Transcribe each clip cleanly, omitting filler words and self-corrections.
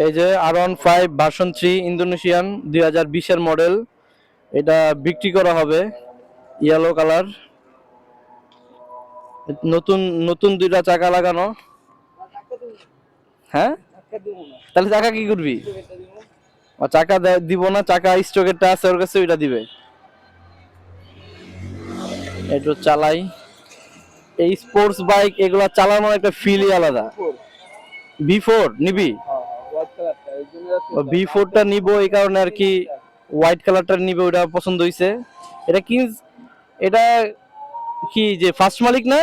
এই যে R15 version 3 Indonesian 2020 model, এটা বিক্রি করা হবে। ইয়েলো কালার, নতুন নতুন দুইটা চাকা লাগানো। হ্যাঁ, তাহলে চাকা কি করবি? চাকা দিব না, চাকা স্টকেরটা আছে ওর কাছে, ওইটা দিবে। একটু চালাই। এই স্পোর্টস বাইক এগুলা চালানোর একটা ফিলই আলাদা। V4 নিবি? V4টা নিব এই কারণে আর কি, হোয়াইট কালারটা নিবে, ওটা পছন্দ হইছে। এটা কি, এটা কি যে ফার্স্ট মালিক না?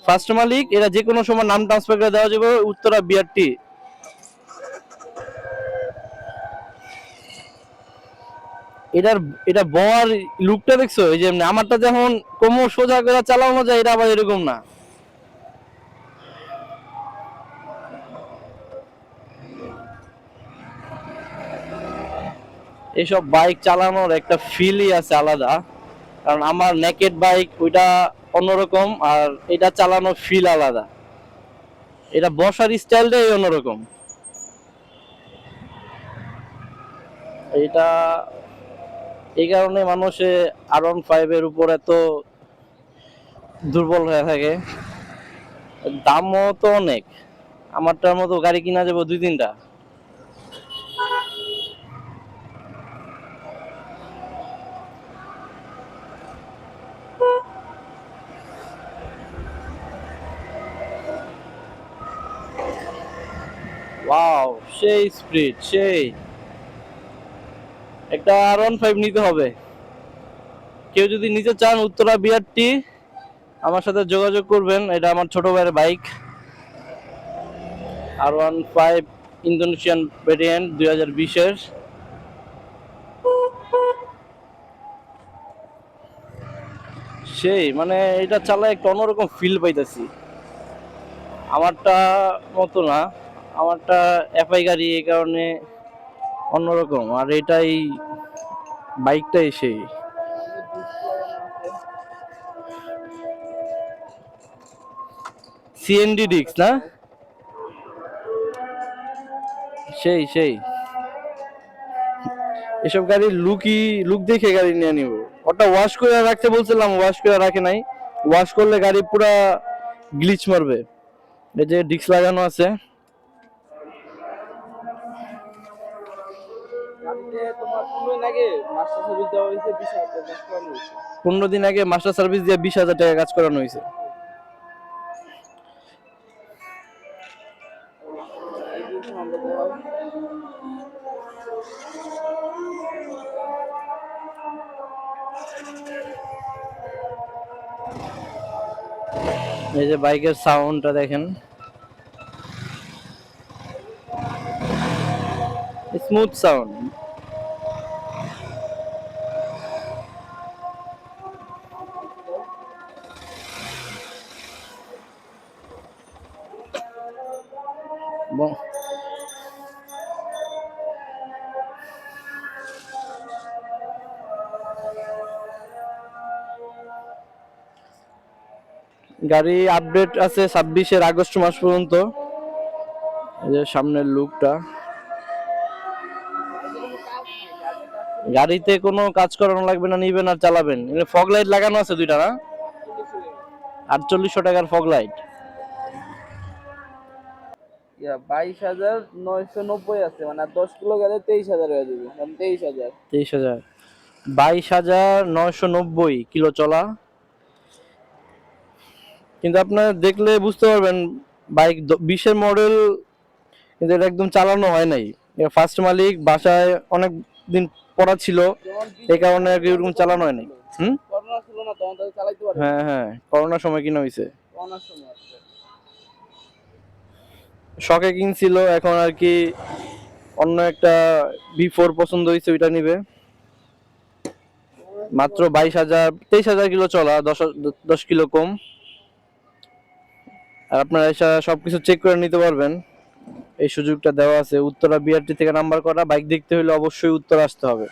ফার্স্ট মালিক। এটা যে কোনো সময় নাম ট্রান্সফার করে দেওয়া যাবে উত্তরা বিআরটি। এটার এটা বড় লুকটা দেখছো? এই যে আমারটা যেমন কোমর সোজা করে চালানো যায়, এটা আবার এরকম না। এইসব বাইক চালানোর একটা ফিলই আছে আলাদা, কারণ আমার নেকেড বাইক ওইটা অন্যরকম, আর এটা চালানোর ফিল আলাদা। এটা বসার স্টাইলটাই অন্যরকম। এটা এই কারণে মানুষে R15 এর উপর এত দুর্বল হয়ে থাকে। দামও তো অনেক, আমারটার মতো গাড়ি কিনা যাবো 2-3টা। ওয়াও, সেই স্পিড, সেই। একটা R15 নিতে হবে। কেউ যদি নিতে চান উত্তরা বিআরটি, আমার সাথে যোগাযোগ করবেন। এটা আমার ছোট ভাইয়ের বাইক, R15 ইন্দোনেশিয়ান ভেরিয়েন্ট 2020-এর। সেই মানে এটা চালায় একটা অন্যরকম ফিল পাইতেছি। আমারটা মতো না, আমারটা এফআই গাড়ি, এই কারণে অন্যরকম। আর এটাই, বাইকটাই সেই। সিএনডি ডিক্স না? সেই সেই। এসব গাড়ির লুক দেখে গাড়ি নিয়ে নিব। ওটা ওয়াশ করে রাখতে বলছিলাম, ওয়াশ করে রাখে নাই। ওয়াশ করলে গাড়ি পুরা গ্লিচ মারবে। এই যে ডিক্স লাগানো আছে। 15 দিন আগে মাস্টার সার্ভিস দিয়ে 20,000 টাকা কাজ করানো হয়েছে। এই যে বাইকের সাউন্ডটা দেখেন, স্মুথ সাউন্ড। গাড়ি আপডেট আছে 26-এর আগস্ট মাস পর্যন্ত। এই যে সামনের লুকটা, গাড়িতে কোনো কাজ করানো লাগবে না, নিবেন আর চালাবেন। ফগ লাইট লাগানো আছে দুইটা না? 4800 টাকার ফগ লাইট। 22,990 আছে, মানে 10 কিলো গেলে 23,000 হয়ে যাবে। 23,000। 23,000। 22,990 কিলো চলা। কিন্তু আপনারা দেখলে বুঝতে পারবেন বাইক 20-এর মডেল, কিন্তু এটা একদম চালানো হয় নাই। ফার্স্ট মালিক বাসায় অনেক দিন পড়া ছিল, এই কারণে আর কি এরকম চালানো হয় নাই। করোনা ছিল না তখন, তাহলে চালাইতে পারে। হ্যাঁ হ্যাঁ, করোনার সময় কিনা হয়েছে। করোনার সময় আছে। শখে কিনছিল, এখন আর কি অন্য একটা V4 পছন্দ হয়েছে, ওইটা নিবে। মাত্র 22,000, 23,000 কিলো চলা, 10 কিলো কম। আর আপনারা এসে সবকিছু চেক করে নিতে পারবেন, এই সুযোগটা দেওয়া আছে। উত্তরা বিআরটি থেকে নাম্বার করা। বাইক দেখতে হলে অবশ্যই উত্তরা আসতে হবে।